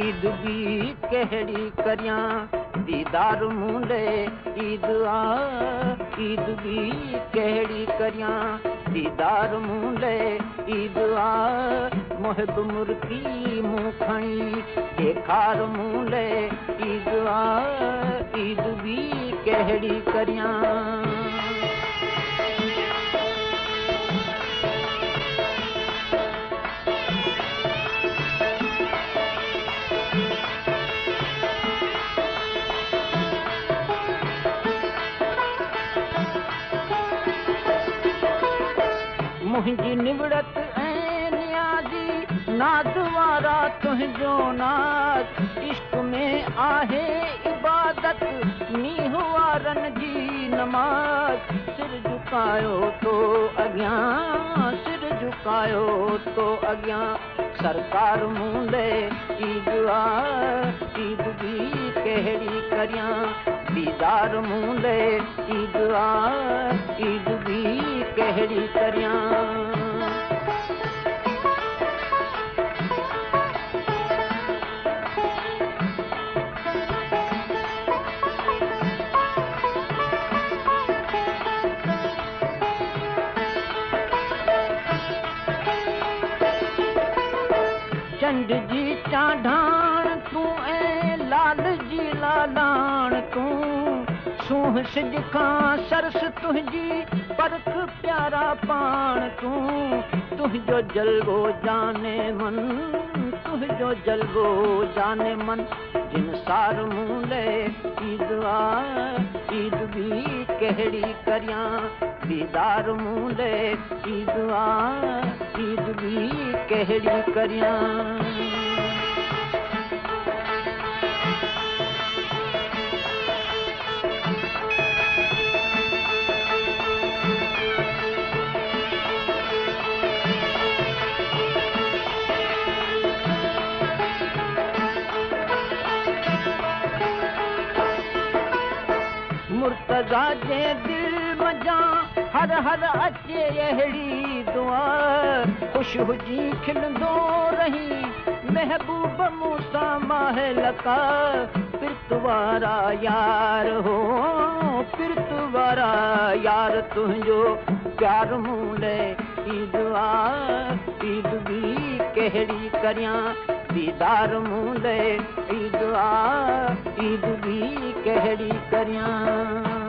ईद भी कहड़ी करियां दीदार मूंदे ईद ईद भी कहड़ी करियां दीदार मूंदे ईद मुहिब मुर्की मुंह खणी देखार मूंदे ईद ईद भी कहड़ी करियां मुंहिंजी निवड़त ऐं नियाज़ी नाद वारा तुंहिंजो नाज़ इश्क में आहे इबादत मींह वारनि जी नमाज़ सिर झुकायो तो अॻियां सिर झुकायो तो अॻियां सरकार मूंदे ईद ईद भी कहड़ी करियां दीदार मूंदे ईद ईद भी कहड़ी करियां चंड जी चाढ़ाण तूं ऐं लाल जी लालाण तूं सूंह सिज खां सरस तुंहिंजी परख प्यारा पाण तूं तुंहिंजो जलवो जाने मन तुंहिंजो जलवो जाने मन जिन सार मूंदे ईद ईद भी कहड़ी करियां दीदार मूंदे ईद ईद भी कहड़ी करियां मुर्तज़ा जे दिल मजां हर हर अचे अहिड़ी दुआ खुश हुजी खिलंदो रही महबूब मूंसां माहे लका पिरत वारा यार हो पिरत वारा यार तुंहिंजो प्यार मूंदे ईद ईद भी कहड़ी करियां दीदार मूंदे ईद ईद भी कहड़ी करियां